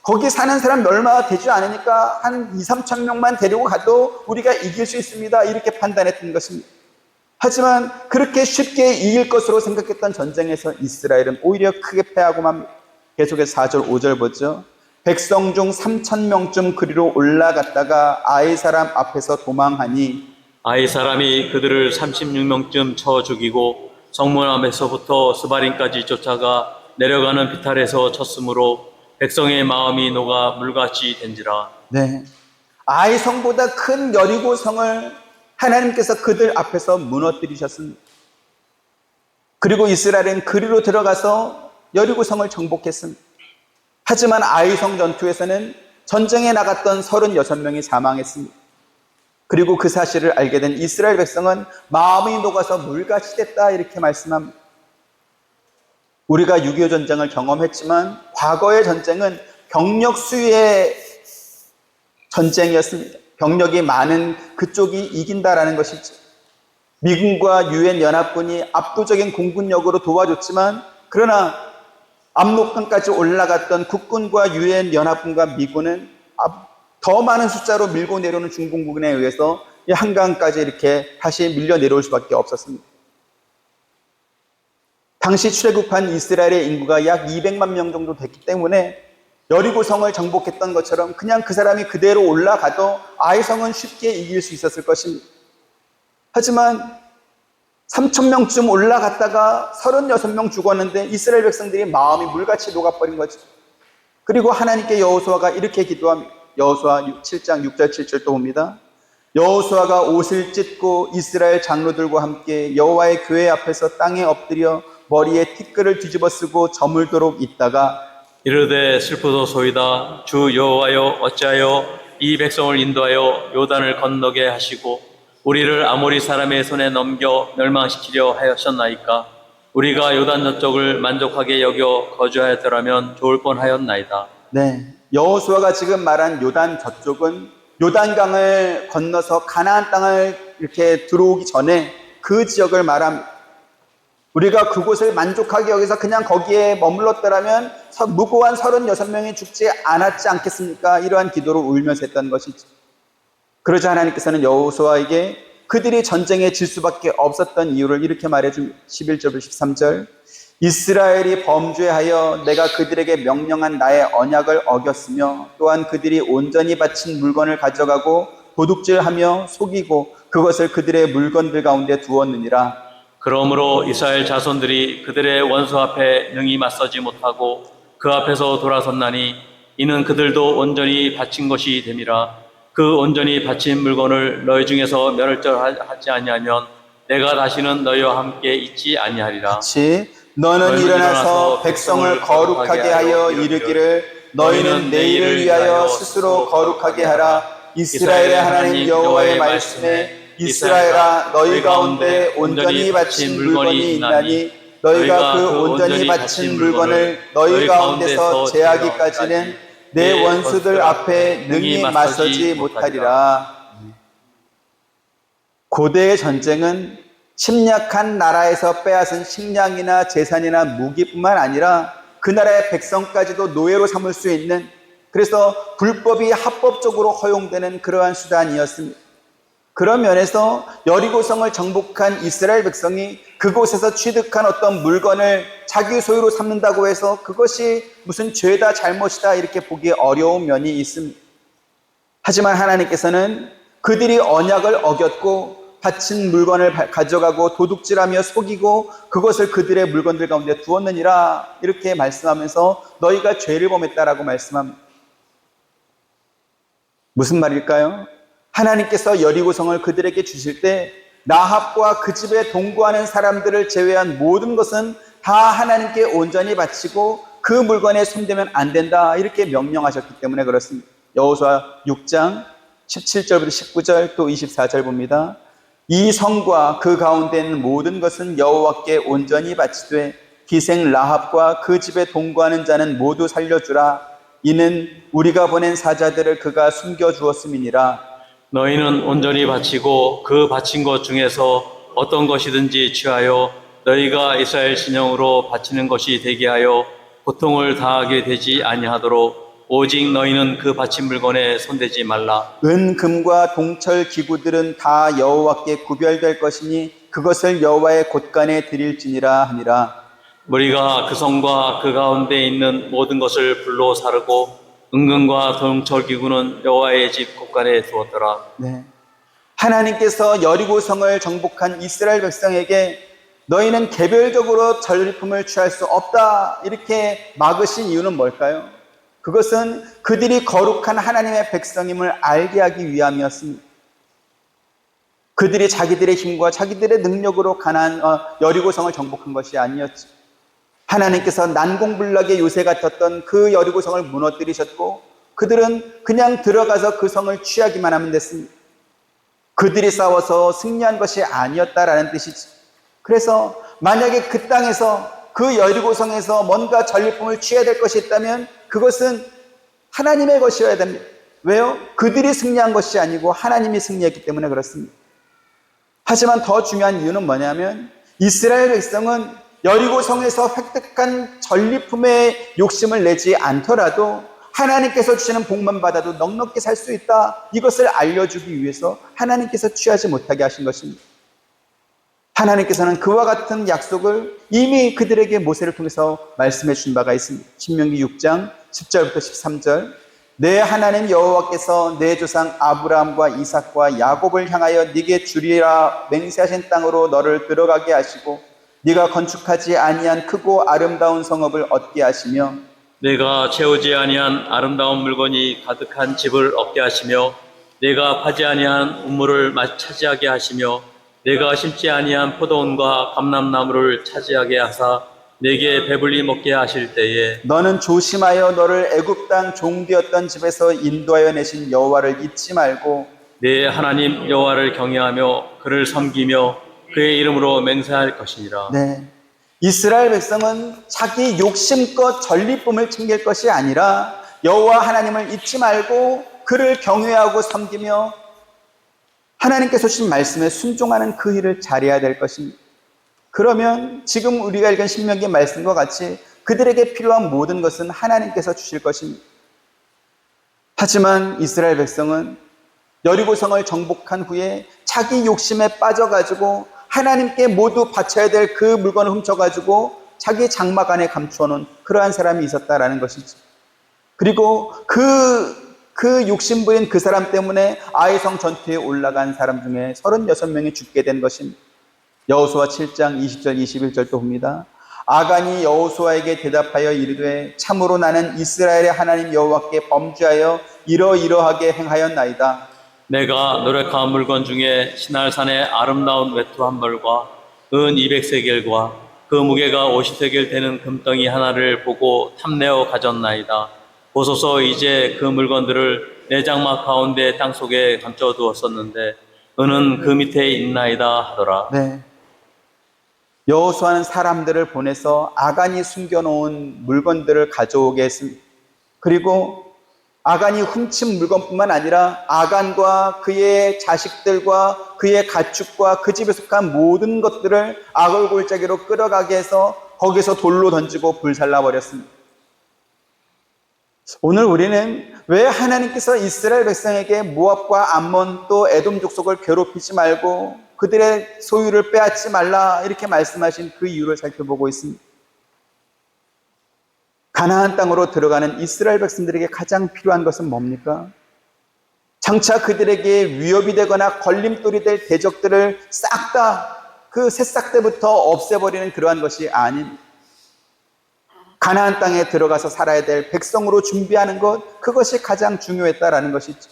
거기 사는 사람 얼마 되지 않으니까 한 2, 3천 명만 데리고 가도 우리가 이길 수 있습니다. 이렇게 판단했던 것입니다. 하지만 그렇게 쉽게 이길 것으로 생각했던 전쟁에서 이스라엘은 오히려 크게 패하고 맙니다. 계속해서 4절, 5절 보죠. 백성 중 3천 명쯤 그리로 올라갔다가 아이 사람 앞에서 도망하니 아이 사람이 그들을 36명쯤 쳐 죽이고 성문 앞에서부터 스바림까지 쫓아가 내려가는 비탈에서 쳤으므로 백성의 마음이 녹아 물같이 된지라. 네, 아이성보다 큰 여리고성을 하나님께서 그들 앞에서 무너뜨리셨습니다. 그리고 이스라엘은 그리로 들어가서 여리고성을 정복했습니다. 하지만 아이성 전투에서는 전쟁에 나갔던 36명이 사망했습니다. 그리고 그 사실을 알게 된 이스라엘 백성은 마음이 녹아서 물같이 됐다 이렇게 말씀합니다. 우리가 6.25 전쟁을 경험했지만 과거의 전쟁은 병력 수의 전쟁이었습니다. 병력이 많은 그쪽이 이긴다라는 것이죠. 미군과 유엔 연합군이 압도적인 공군력으로 도와줬지만 그러나 압록강까지 올라갔던 국군과 유엔 연합군과 미군은 더 많은 숫자로 밀고 내려오는 중공군에 의해서 이 한강까지 이렇게 다시 밀려 내려올 수밖에 없었습니다. 당시 출애굽한 이스라엘의 인구가 약 200만 명 정도 됐기 때문에 여리고성을 정복했던 것처럼 그냥 그 사람이 그대로 올라가도 아이성은 쉽게 이길 수 있었을 것입니다. 하지만 3천 명쯤 올라갔다가 36명 죽었는데 이스라엘 백성들이 마음이 물같이 녹아버린 거죠. 그리고 하나님께 여호수아가 이렇게 기도합니다. 여호수아 7장 6절 7절 또 봅니다. 여호수아가 옷을 찢고 이스라엘 장로들과 함께 여호와의 교회 앞에서 땅에 엎드려 머리에 티끌을 뒤집어 쓰고 저물도록 있다가 이르되 슬프도소이다. 주 여호와여 어찌하여 이 백성을 인도하여 요단을 건너게 하시고 우리를 아모리 사람의 손에 넘겨 멸망시키려 하셨나이까? 우리가 요단 저쪽을 만족하게 여겨 거주하였더라면 좋을 뻔하였나이다. 네, 여호수아가 지금 말한 요단 저쪽은 요단강을 건너서 가나안 땅을 이렇게 들어오기 전에 그 지역을 말합니다. 우리가 그곳을 만족하게 여기서 그냥 거기에 머물렀더라면 무고한 36명이 죽지 않았지 않겠습니까? 이러한 기도를 울면서 했던 것이죠. 그러자 하나님께서는 여호수아에게 그들이 전쟁에 질 수밖에 없었던 이유를 이렇게 말해줍니다. 11절 13절 이스라엘이 범죄하여 내가 그들에게 명령한 나의 언약을 어겼으며 또한 그들이 온전히 바친 물건을 가져가고 도둑질하며 속이고 그것을 그들의 물건들 가운데 두었느니라. 그러므로 이스라엘 자손들이 그들의 원수 앞에 능히 맞서지 못하고 그 앞에서 돌아섰나니 이는 그들도 온전히 바친 것이 됨이라. 그 온전히 바친 물건을 너희 중에서 멸절하지 아니하면 내가 다시는 너희와 함께 있지 아니하리라. 같이 너는 일어나서 백성을 거룩하게 하여 이르기를 너희는 내 일을 위하여 스스로 거룩하게 하라. 이스라엘의 하나님 여호와의 말씀에 이스라엘아 너희 가운데 온전히 바친 물건이 있나니 너희가 그 온전히 바친 물건을 너희 가운데서 제하기까지는 내 원수들 앞에 능히 맞서지 못하리라. 고대의 전쟁은 침략한 나라에서 빼앗은 식량이나 재산이나 무기뿐만 아니라 그 나라의 백성까지도 노예로 삼을 수 있는, 그래서 불법이 합법적으로 허용되는 그러한 수단이었습니다. 그런 면에서 여리고성을 정복한 이스라엘 백성이 그곳에서 취득한 어떤 물건을 자기 소유로 삼는다고 해서 그것이 무슨 죄다 잘못이다 이렇게 보기 어려운 면이 있습니다. 하지만 하나님께서는 그들이 언약을 어겼고 바친 물건을 가져가고 도둑질하며 속이고 그것을 그들의 물건들 가운데 두었느니라 이렇게 말씀하면서 너희가 죄를 범했다라고 말씀합니다. 무슨 말일까요? 하나님께서 여리고성을 그들에게 주실 때 라합과 그 집에 동거하는 사람들을 제외한 모든 것은 다 하나님께 온전히 바치고 그 물건에 손대면 안 된다 이렇게 명령하셨기 때문에 그렇습니다. 여호수아 6장 17절부터 19절 또 24절 봅니다. 이 성과 그 가운데 있는 모든 것은 여호와께 온전히 바치되 기생 라합과 그 집에 동거하는 자는 모두 살려주라. 이는 우리가 보낸 사자들을 그가 숨겨주었음이니라. 너희는 온전히 바치고 그 바친 것 중에서 어떤 것이든지 취하여 너희가 이스라엘 신령으로 바치는 것이 되게 하여 고통을 당하게 되지 아니하도록 오직 너희는 그 바친 물건에 손대지 말라. 은, 금과 동철 기구들은 다 여호와께 구별될 것이니 그것을 여호와의 곳간에 드릴지니라 하니라. 우리가 그 성과 그 가운데 있는 모든 것을 불로 사르고 은금과 동철기구는 여호와의 집 곳간에 두었더라. 네. 하나님께서 여리고성을 정복한 이스라엘 백성에게 너희는 개별적으로 전리품을 취할 수 없다 이렇게 막으신 이유는 뭘까요? 그것은 그들이 거룩한 하나님의 백성임을 알게 하기 위함이었습니다. 그들이 자기들의 힘과 자기들의 능력으로 여리고성을 정복한 것이 아니었죠. 하나님께서 난공불락의 요새 같았던 그 여리고성을 무너뜨리셨고 그들은 그냥 들어가서 그 성을 취하기만 하면 됐습니다. 그들이 싸워서 승리한 것이 아니었다라는 뜻이죠. 그래서 만약에 그 땅에서 그 여리고성에서 뭔가 전리품을 취해야 될 것이 있다면 그것은 하나님의 것이어야 됩니다. 왜요? 그들이 승리한 것이 아니고 하나님이 승리했기 때문에 그렇습니다. 하지만 더 중요한 이유는 뭐냐면 이스라엘 백성은 여리고성에서 획득한 전리품에 욕심을 내지 않더라도 하나님께서 주시는 복만 받아도 넉넉히 살 수 있다. 이것을 알려주기 위해서 하나님께서 취하지 못하게 하신 것입니다. 하나님께서는 그와 같은 약속을 이미 그들에게 모세를 통해서 말씀해 주신 바가 있습니다. 신명기 6장 10절부터 13절 내 하나님 여호와께서 내 조상 아브라함과 이삭과 야곱을 향하여 네게 주리라 맹세하신 땅으로 너를 들어가게 하시고 네가 건축하지 아니한 크고 아름다운 성읍을 얻게 하시며 내가 채우지 아니한 아름다운 물건이 가득한 집을 얻게 하시며 내가 파지 아니한 우물을 차지하게 하시며 내가 심지 아니한 포도원과 감람나무를 차지하게 하사 내게 배불리 먹게 하실 때에 너는 조심하여 너를 애굽 땅 종되었던 집에서 인도하여 내신 여호와를 잊지 말고 네 하나님 여호와를 경외하며 그를 섬기며 그의 이름으로 맹세할 것이니라. 네. 이스라엘 백성은 자기 욕심껏 전리품을 챙길 것이 아니라 여호와 하나님을 잊지 말고 그를 경외하고 섬기며 하나님께서 주신 말씀에 순종하는 그 일을 잘해야 될 것입니다. 그러면 지금 우리가 읽은 신명기 말씀과 같이 그들에게 필요한 모든 것은 하나님께서 주실 것입니다. 하지만 이스라엘 백성은 여리고성을 정복한 후에 자기 욕심에 빠져가지고 하나님께 모두 바쳐야 될 그 물건을 훔쳐가지고 자기 장막 안에 감추어 놓은 그러한 사람이 있었다라는 것이죠. 그리고 그 욕심부린 그 사람 때문에 아이성 전투에 올라간 사람 중에 36명이 죽게 된 것입니다. 여호수아 7장 20절 21절도 봅니다. 아간이 여호수아에게 대답하여 이르되 참으로 나는 이스라엘의 하나님 여호와께 범죄하여 이러이러하게 행하였나이다. 내가 노력한 물건 중에 시날산의 아름다운 외투 한 벌과 은 200세겔과 그 무게가 50세겔 되는 금덩이 하나를 보고 탐내어 가졌나이다. 보소서 이제 그 물건들을 내 장막 가운데 땅속에 감춰 두었었는데 은은 그 밑에 있나이다 하더라. 네. 여호수아는 사람들을 보내서 아간이 숨겨놓은 물건들을 가져오게 했습니다. 그리고 아간이 훔친 물건뿐만 아니라 아간과 그의 자식들과 그의 가축과 그 집에 속한 모든 것들을 아골골짜기로 끌어가게 해서 거기서 돌로 던지고 불살라 버렸습니다. 오늘 우리는 왜 하나님께서 이스라엘 백성에게 모압과 암몬 또 에돔 족속을 괴롭히지 말고 그들의 소유를 빼앗지 말라 이렇게 말씀하신 그 이유를 살펴보고 있습니다. 가나안 땅으로 들어가는 이스라엘 백성들에게 가장 필요한 것은 뭡니까? 장차 그들에게 위협이 되거나 걸림돌이 될 대적들을 싹 다 그 새싹 때부터 없애버리는 그러한 것이 아닙니다. 가나안 땅에 들어가서 살아야 될 백성으로 준비하는 것, 그것이 가장 중요했다라는 것이죠.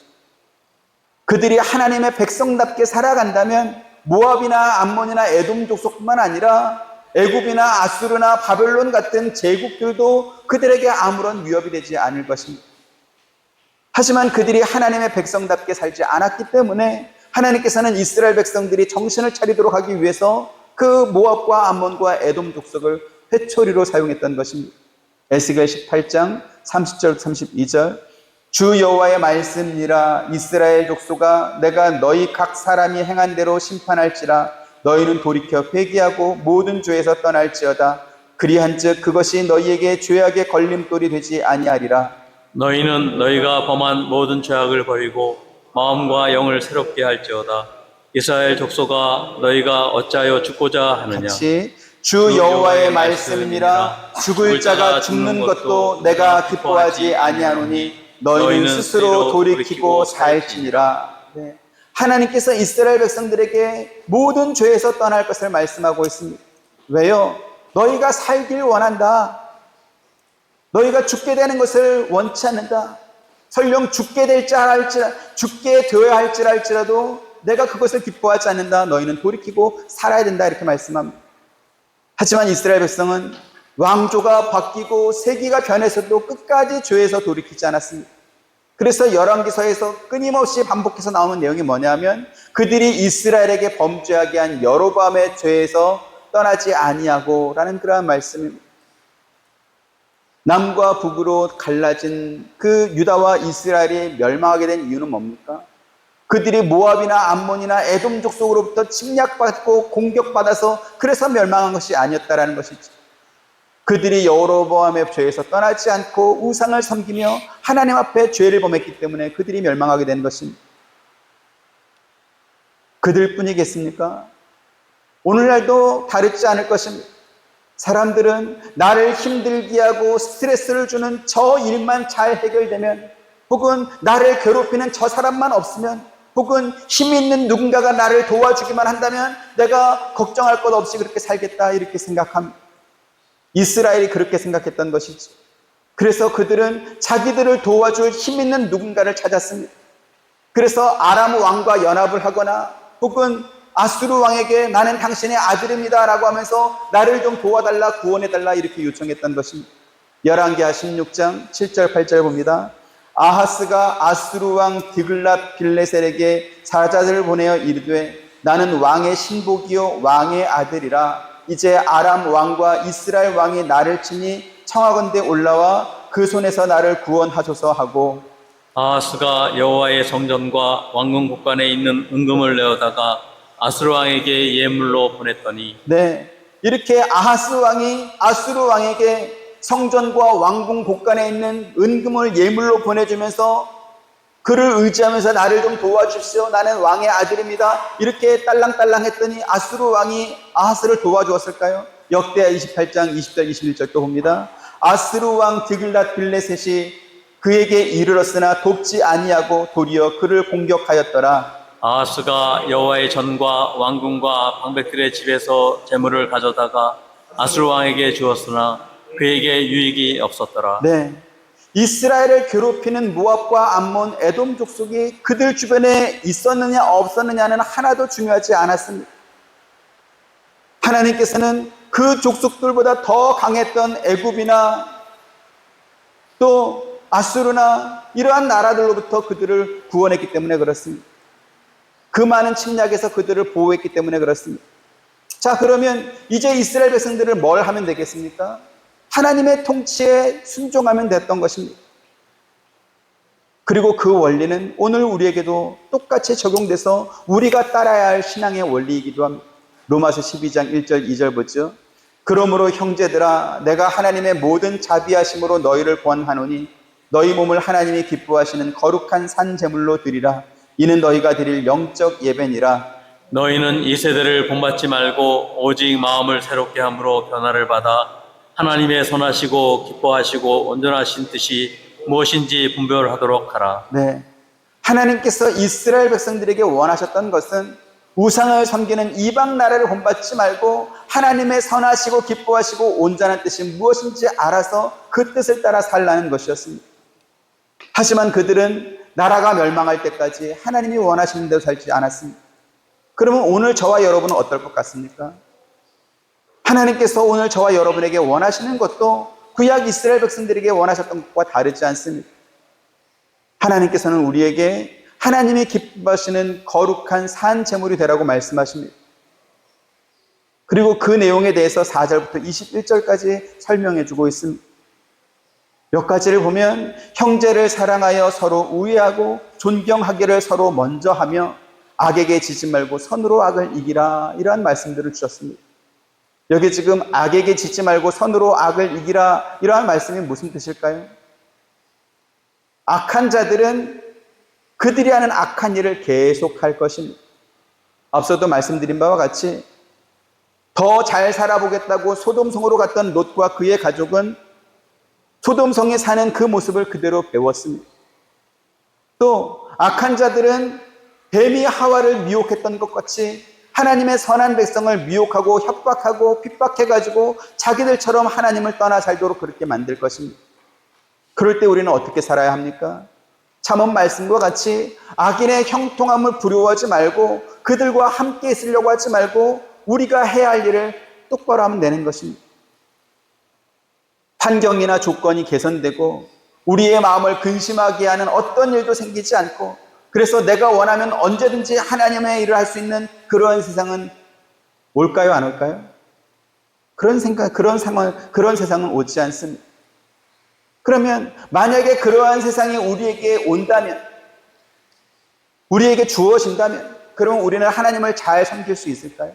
그들이 하나님의 백성답게 살아간다면 모압이나 암몬이나 에돔 족속뿐만 아니라 애굽이나 아수르나 바벨론 같은 제국들도 그들에게 아무런 위협이 되지 않을 것입니다. 하지만 그들이 하나님의 백성답게 살지 않았기 때문에 하나님께서는 이스라엘 백성들이 정신을 차리도록 하기 위해서 그 모압과 암몬과 에돔 족속을 회초리로 사용했던 것입니다. 에스겔 18장 30절 32절 주 여호와의 말씀이라 이스라엘 족속아 내가 너희 각 사람이 행한 대로 심판할지라 너희는 돌이켜 회개하고 모든 죄에서 떠날지어다. 그리한즉 그것이 너희에게 죄악의 걸림돌이 되지 아니하리라. 너희는 너희가 범한 모든 죄악을 버리고 마음과 영을 새롭게 할지어다. 이스라엘 족속아 너희가 어찌하여 죽고자 하느냐. 같이 주 여호와의 말씀이니라 죽을 자가 죽는 것도 내가 기뻐하지 아니하노니 너희는 스스로 돌이키고 살지니라. 네. 하나님께서 이스라엘 백성들에게 모든 죄에서 떠날 것을 말씀하고 있습니다. 왜요? 너희가 살길 원한다. 너희가 죽게 되는 것을 원치 않는다. 설령 죽게 되어야 할지라도 내가 그것을 기뻐하지 않는다. 너희는 돌이키고 살아야 된다. 이렇게 말씀합니다. 하지만 이스라엘 백성은 왕조가 바뀌고 세기가 변해서도 끝까지 죄에서 돌이키지 않았습니다. 그래서 열왕기서에서 끊임없이 반복해서 나오는 내용이 뭐냐면 그들이 이스라엘에게 범죄하게 한 여로보암의 죄에서 떠나지 아니하고 라는 그러한 말씀입니다. 남과 북으로 갈라진 그 유다와 이스라엘이 멸망하게 된 이유는 뭡니까? 그들이 모압이나 암몬이나 에돔 족속으로부터 침략받고 공격받아서 그래서 멸망한 것이 아니었다라는 것이죠. 그들이 여로보암의 죄에서 떠나지 않고 우상을 섬기며 하나님 앞에 죄를 범했기 때문에 그들이 멸망하게 된 것입니다. 그들뿐이겠습니까? 오늘날도 다르지 않을 것입니다. 사람들은 나를 힘들게 하고 스트레스를 주는 저 일만 잘 해결되면 혹은 나를 괴롭히는 저 사람만 없으면 혹은 힘 있는 누군가가 나를 도와주기만 한다면 내가 걱정할 것 없이 그렇게 살겠다 이렇게 생각합니다. 이스라엘이 그렇게 생각했던 것이죠. 그래서 그들은 자기들을 도와줄 힘 있는 누군가를 찾았습니다. 그래서 아람 왕과 연합을 하거나 혹은 아수르 왕에게 나는 당신의 아들입니다 라고 하면서 나를 좀 도와달라 구원해달라 이렇게 요청했던 것입니다. 열왕기하 16장 7절 8절 봅니다. 아하스가 아수르 왕 디글랏 빌레셀에게 사자들을 보내어 이르되 나는 왕의 신복이요 왕의 아들이라. 이제 아람 왕과 이스라엘 왕이 나를 치니 청하건대 올라와 그 손에서 나를 구원하소서 하고, 아하스가 여호와의 성전과 왕궁 곳간에 있는 은금을 내어다가 아수르 왕에게 예물로 보냈더니 네, 이렇게 아하스 왕이 아수르 왕에게 성전과 왕궁 곳간에 있는 은금을 예물로 보내주면서 그를 의지하면서 나를 좀 도와주십시오. 나는 왕의 아들입니다. 이렇게 딸랑딸랑 했더니 아수르 왕이 아하스를 도와주었을까요? 역대하 28장 20절 21절 또 봅니다. 아수르 왕 디글랏 빌레셋이 그에게 이르렀으나 돕지 아니하고 도리어 그를 공격하였더라. 아하스가 여호와의 전과 왕궁과 방백들의 집에서 재물을 가져다가 아수르 왕에게 주었으나 그에게 유익이 없었더라. 네, 이스라엘을 괴롭히는 모압과 암몬, 에돔 족속이 그들 주변에 있었느냐 없었느냐는 하나도 중요하지 않았습니다. 하나님께서는 그 족속들보다 더 강했던 애굽이나 또 아수르나 이러한 나라들로부터 그들을 구원했기 때문에 그렇습니다. 그 많은 침략에서 그들을 보호했기 때문에 그렇습니다. 자, 그러면 이제 이스라엘 백성들을 뭘 하면 되겠습니까? 하나님의 통치에 순종하면 됐던 것입니다. 그리고 그 원리는 오늘 우리에게도 똑같이 적용돼서 우리가 따라야 할 신앙의 원리이기도 합니다. 로마서 12장 1절 2절 보죠. 그러므로 형제들아 내가 하나님의 모든 자비하심으로 너희를 권하노니 너희 몸을 하나님이 기뻐하시는 거룩한 산 제물로 드리라. 이는 너희가 드릴 영적 예배니라. 너희는 이 세대를 본받지 말고 오직 마음을 새롭게 함으로 변화를 받아 하나님의 선하시고 기뻐하시고 온전하신 뜻이 무엇인지 분별하도록 하라. 네, 하나님께서 이스라엘 백성들에게 원하셨던 것은 우상을 섬기는 이방 나라를 본받지 말고 하나님의 선하시고 기뻐하시고 온전한 뜻이 무엇인지 알아서 그 뜻을 따라 살라는 것이었습니다. 하지만 그들은 나라가 멸망할 때까지 하나님이 원하시는 대로 살지 않았습니다. 그러면 오늘 저와 여러분은 어떨 것 같습니까? 하나님께서 오늘 저와 여러분에게 원하시는 것도 구약 이스라엘 백성들에게 원하셨던 것과 다르지 않습니다. 하나님께서는 우리에게 하나님이 기뻐하시는 거룩한 산 제물이 되라고 말씀하십니다. 그리고 그 내용에 대해서 4절부터 21절까지 설명해 주고 있습니다. 몇 가지를 보면 형제를 사랑하여 서로 우애하고 존경하기를 서로 먼저 하며 악에게 지지 말고 선으로 악을 이기라, 이러한 말씀들을 주셨습니다. 여기 지금 악에게 지지 말고 선으로 악을 이기라, 이러한 말씀이 무슨 뜻일까요? 악한 자들은 그들이 하는 악한 일을 계속할 것입니다. 앞서도 말씀드린 바와 같이 더 잘 살아보겠다고 소돔성으로 갔던 롯과 그의 가족은 소돔성에 사는 그 모습을 그대로 배웠습니다. 또 악한 자들은 뱀이 하와를 미혹했던 것 같이 하나님의 선한 백성을 미혹하고 협박하고 핍박해가지고 자기들처럼 하나님을 떠나 살도록 그렇게 만들 것입니다. 그럴 때 우리는 어떻게 살아야 합니까? 잠언 말씀과 같이 악인의 형통함을 부러워하지 말고 그들과 함께 있으려고 하지 말고 우리가 해야 할 일을 똑바로 하면 되는 것입니다. 환경이나 조건이 개선되고 우리의 마음을 근심하게 하는 어떤 일도 생기지 않고 그래서 내가 원하면 언제든지 하나님의 일을 할 수 있는 그런 세상은 올까요? 안 올까요? 그런 세상은 오지 않습니다. 그러면 만약에 그러한 세상이 우리에게 온다면, 우리에게 주어진다면, 그러면 우리는 하나님을 잘 섬길 수 있을까요?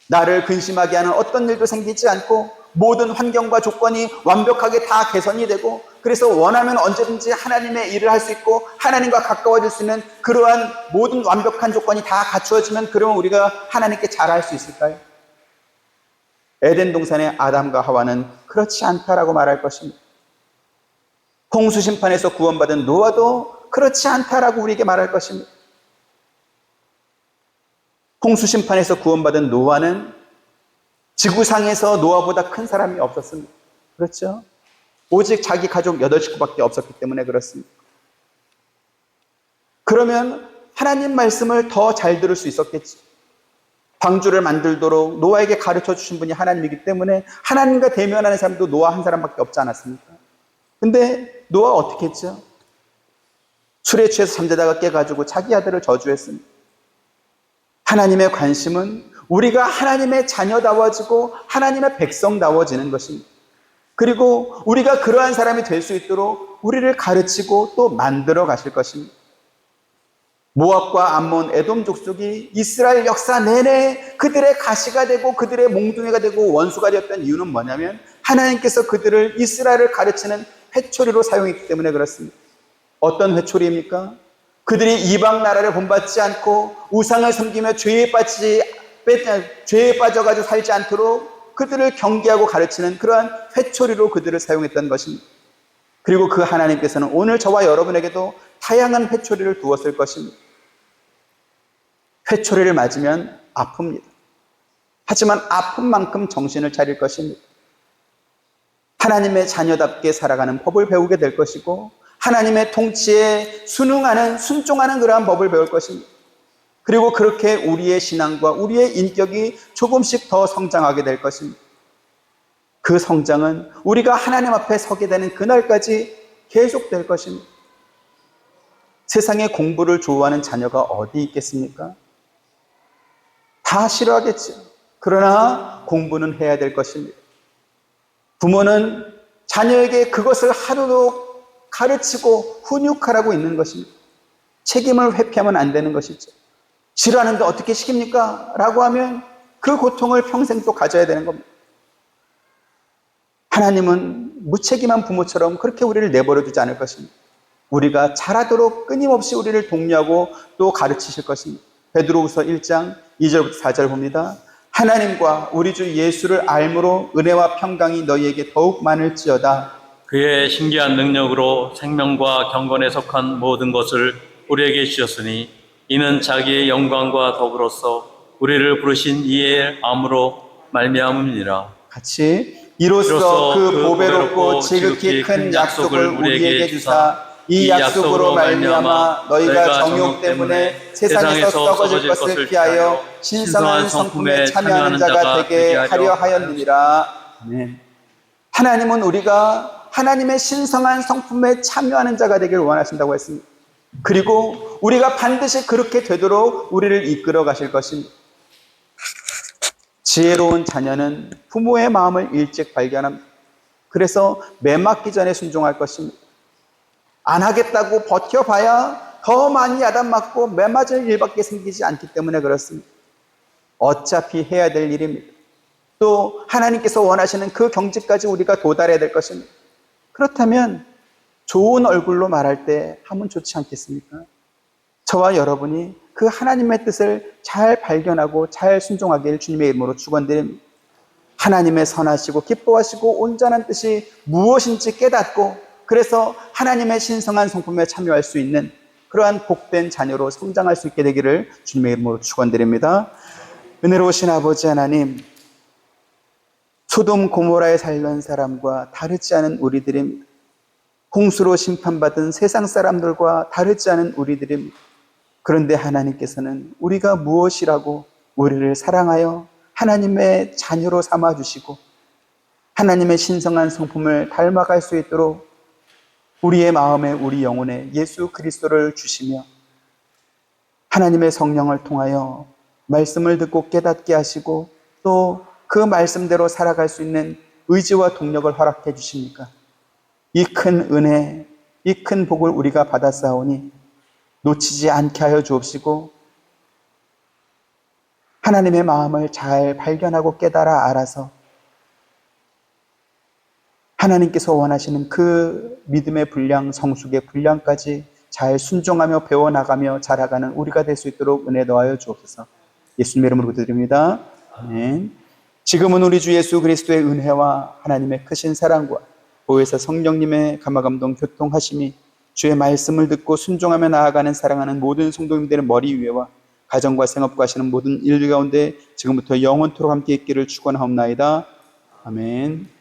나를 근심하게 하는 어떤 일도 생기지 않고 모든 환경과 조건이 완벽하게 다 개선이 되고 그래서 원하면 언제든지 하나님의 일을 할 수 있고 하나님과 가까워질 수 있는 그러한 모든 완벽한 조건이 다 갖추어지면 그러면 우리가 하나님께 잘할 수 있을까요? 에덴 동산의 아담과 하와는 그렇지 않다라고 말할 것입니다. 홍수 심판에서 구원받은 노아도 그렇지 않다라고 우리에게 말할 것입니다. 홍수 심판에서 구원받은 노아는 지구상에서 노아보다 큰 사람이 없었습니다. 그렇죠? 오직 자기 가족 8식구밖에 없었기 때문에 그렇습니다. 그러면 하나님 말씀을 더 잘 들을 수 있었겠죠. 방주를 만들도록 노아에게 가르쳐 주신 분이 하나님이기 때문에 하나님과 대면하는 사람도 노아 한 사람밖에 없지 않았습니까? 근데 노아가 어떻게 했죠? 술에 취해서 잠자다가 깨가지고 자기 아들을 저주했습니다. 하나님의 관심은 우리가 하나님의 자녀다워지고 하나님의 백성다워지는 것입니다. 그리고 우리가 그러한 사람이 될 수 있도록 우리를 가르치고 또 만들어 가실 것입니다. 모압과 암몬, 에돔 족속이 이스라엘 역사 내내 그들의 가시가 되고 그들의 몽둥이가 되고 원수가 되었던 이유는 뭐냐면 하나님께서 그들을 이스라엘을 가르치는 회초리로 사용했기 때문에 그렇습니다. 어떤 회초리입니까? 그들이 이방 나라를 본받지 않고 우상을 섬기며 죄에 빠져가지고 살지 않도록 그들을 경계하고 가르치는 그러한 회초리로 그들을 사용했던 것입니다. 그리고 그 하나님께서는 오늘 저와 여러분에게도 다양한 회초리를 두었을 것입니다. 회초리를 맞으면 아픕니다. 하지만 아픈 만큼 정신을 차릴 것입니다. 하나님의 자녀답게 살아가는 법을 배우게 될 것이고 하나님의 통치에 순종하는 그러한 법을 배울 것입니다. 그리고 그렇게 우리의 신앙과 우리의 인격이 조금씩 더 성장하게 될 것입니다. 그 성장은 우리가 하나님 앞에 서게 되는 그날까지 계속될 것입니다. 세상에 공부를 좋아하는 자녀가 어디 있겠습니까? 다 싫어하겠죠. 그러나 공부는 해야 될 것입니다. 부모는 자녀에게 그것을 하루도 가르치고 훈육하라고 있는 것입니다. 책임을 회피하면 안 되는 것이죠. 싫어하는데 어떻게 시킵니까? 라고 하면 그 고통을 평생 또 가져야 되는 겁니다. 하나님은 무책임한 부모처럼 그렇게 우리를 내버려 두지 않을 것입니다. 우리가 잘하도록 끊임없이 우리를 독려하고 또 가르치실 것입니다. 베드로후서 1장 2절부터 4절 봅니다. 하나님과 우리 주 예수를 알므로 은혜와 평강이 너희에게 더욱 많을지어다. 그의 신기한 능력으로 생명과 경건에 속한 모든 것을 우리에게 주셨으니 이는 자기의 영광과 더불어서 우리를 부르신 이의 암으로 말미암음이니라. 같이 이로써 그 보배롭고 지극히 큰 약속을 우리에게 주사 이 약속으로 말미암아 너희가 정욕 때문에 세상에서 썩어질 것을 피하여 신성한 성품에 참여하는 자가 되게 하려 하였느니라. 아멘. 하나님은 우리가 하나님의 신성한 성품에 참여하는 자가 되길 원하신다고 했습니다. 그리고 우리가 반드시 그렇게 되도록 우리를 이끌어 가실 것입니다. 지혜로운 자녀는 부모의 마음을 일찍 발견합니다. 그래서 매 맞기 전에 순종할 것입니다. 안 하겠다고 버텨봐야 더 많이 야단맞고 매 맞을 일밖에 생기지 않기 때문에 그렇습니다. 어차피 해야 될 일입니다. 또 하나님께서 원하시는 그 경지까지 우리가 도달해야 될 것입니다. 그렇다면 좋은 얼굴로 말할 때 하면 좋지 않겠습니까? 저와 여러분이 그 하나님의 뜻을 잘 발견하고 잘 순종하길 주님의 이름으로 축원드립니다. 하나님의 선하시고 기뻐하시고 온전한 뜻이 무엇인지 깨닫고 그래서 하나님의 신성한 성품에 참여할 수 있는 그러한 복된 자녀로 성장할 수 있게 되기를 주님의 이름으로 축원드립니다. 은혜로우신 아버지 하나님, 소돔 고모라에 살던 사람과 다르지 않은 우리들입니다. 홍수로 심판받은 세상 사람들과 다르지 않은 우리들입니다. 그런데 하나님께서는 우리가 무엇이라고 우리를 사랑하여 하나님의 자녀로 삼아주시고 하나님의 신성한 성품을 닮아갈 수 있도록 우리의 마음에 우리 영혼에 예수 그리스도를 주시며 하나님의 성령을 통하여 말씀을 듣고 깨닫게 하시고 또 그 말씀대로 살아갈 수 있는 의지와 동력을 허락해 주십니까? 이 큰 은혜, 이 큰 복을 우리가 받았사오니 놓치지 않게 하여 주옵시고 하나님의 마음을 잘 발견하고 깨달아 알아서 하나님께서 원하시는 그 믿음의 분량, 성숙의 분량까지 잘 순종하며 배워나가며 자라가는 우리가 될 수 있도록 은혜 더하여 주옵소서. 예수님의 이름으로 기도드립니다. 아멘. 지금은 우리 주 예수 그리스도의 은혜와 하나님의 크신 사랑과 보혜사 성령님의 감화감동 교통하심이 주의 말씀을 듣고 순종하며 나아가는 사랑하는 모든 성도님들의 머리 위에와 가정과 생업과 하시는 모든 인류 가운데 지금부터 영원토록 함께 있기를 축원하옵나이다. 아멘.